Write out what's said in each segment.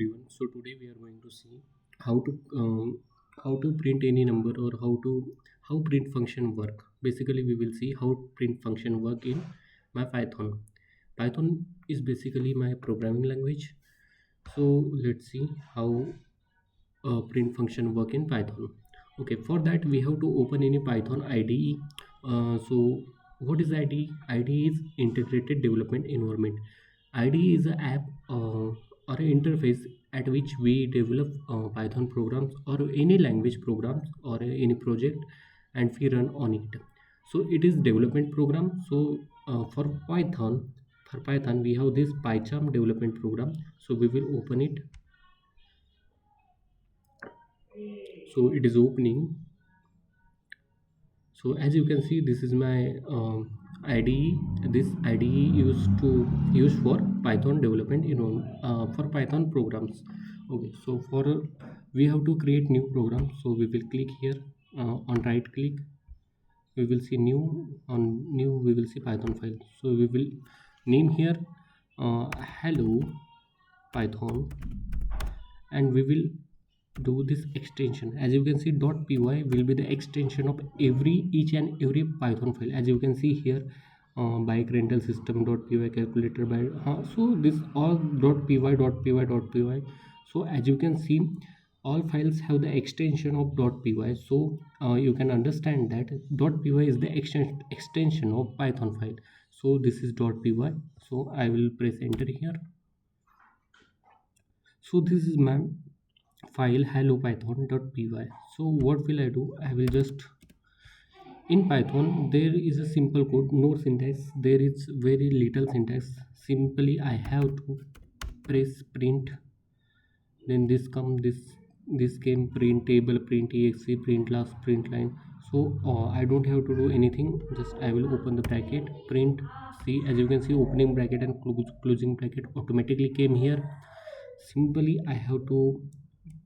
everyone. So today we are going to see how to print any number, or how print function work. Basically, we will see how print function work in my Python. Python is basically my programming language. So let's see how print function work in Python. Okay, for that we have to open any Python IDE. So what is IDE? IDE is Integrated Development Environment. IDE is an app or an interface at which we develop Python programs or any language programs or any project, and we run on it. So it is development program. So for Python we have this PyCharm development program. So we will open it. So it is opening. So as you can see, this is my IDE. This IDE used for Python development, for Python programs. Okay, so for we have to create new program. So we will click here, on right click. We will see new. On new we will see Python file. So we will name here hello Python, and we will do this extension. As you can see, .py will be the extension of each and every Python file. As you can see here, bike rental system.py, calculator by so this all .py. So as you can see, all files have the extension of .py. So you can understand that .py is the extension of Python file. So this is .py. So I will press enter here. So this is my file hello python.py. So what will I do? I will just, in Python there is a simple code, no syntax. There is very little syntax. Simply I have to press print, then this came print table, print exe, print last, print line. So I don't have to do anything. Just I will open the bracket, print. See, as you can see, opening bracket and closing bracket automatically came here. Simply I have to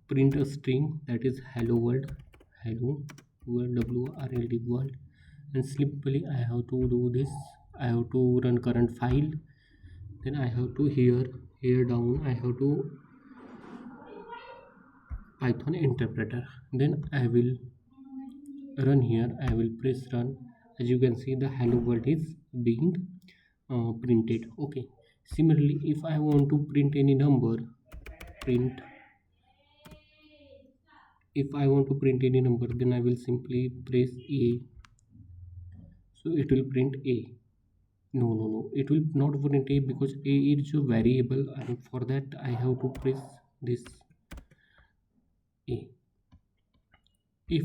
print a string, that is hello world, WRLD world, and simply I have to do this. I have to run current file, then I have to here down I have to Python interpreter, then I will run here. I will press run. As you can see, the hello world is being printed. Okay, similarly if I want to print any number, print, if I want to print any number, then I will simply press A. So it will print A. No, it will not print A, because A is a variable, and for that I have to press this A. If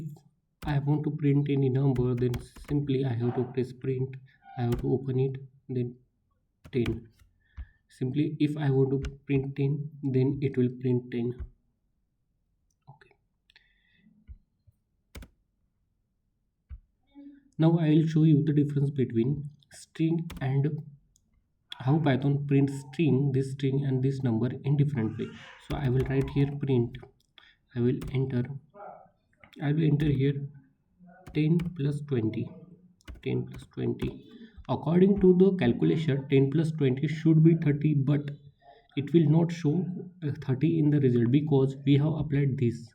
I want to print any number, then simply I have to press print. I have to open it, then 10. Simply if I want to print 10, then it will print 10. Okay. Now I will show you the difference between string and how Python prints this string and this number in different way. So I will write here print. I will enter here 10 plus 20. According to the calculation, 10 plus 20 should be 30, but it will not show 30 in the result, because we have applied this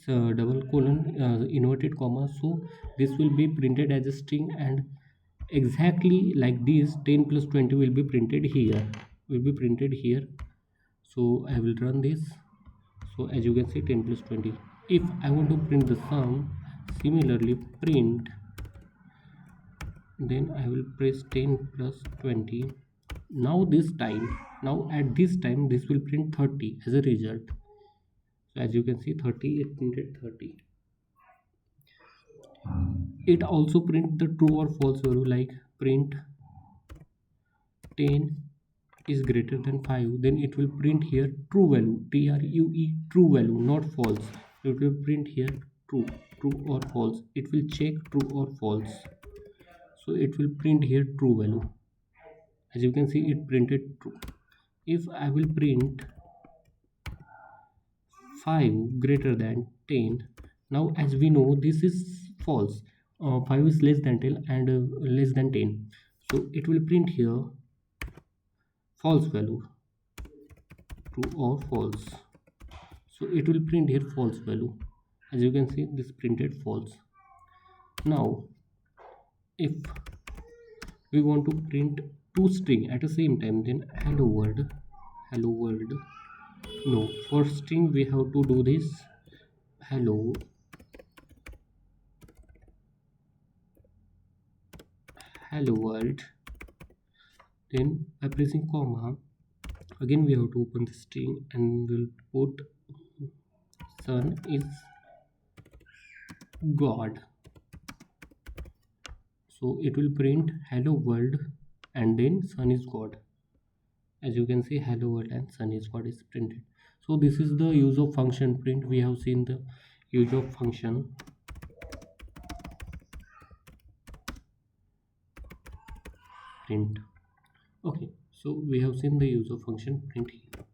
double colon, inverted comma. So this will be printed as a string, and exactly like this 10 plus 20 will be printed here. So I will run this. So as you can see, 10 plus 20. If I want to print the sum, similarly print, then I will press 10 plus 20. Now at this time this will print 30 as a result. So as you can see, 30, it printed 30. It also print the true or false value, like print 10 is greater than 5, then it will print here true value, true value, not false. It will print here true or false. It will check true or false. So it will print here true value. As you can see, it printed true. If I will print 5 greater than 10, now as we know this is false. 5 is less than 10 and less than 10. So it will print here false value. true or false. So it will print here false value. As you can see, this printed false. Now if we want to print two string at the same time, then hello world. No, for string we have to do this hello hello world. Then by pressing comma, again we have to open the string and we'll put sun is god. So it will print hello world and then sun is god. As you can see, hello world and sun is god is printed. So this is the use of function print. We have seen the use of function print. Okay, so we have seen the use of function print here.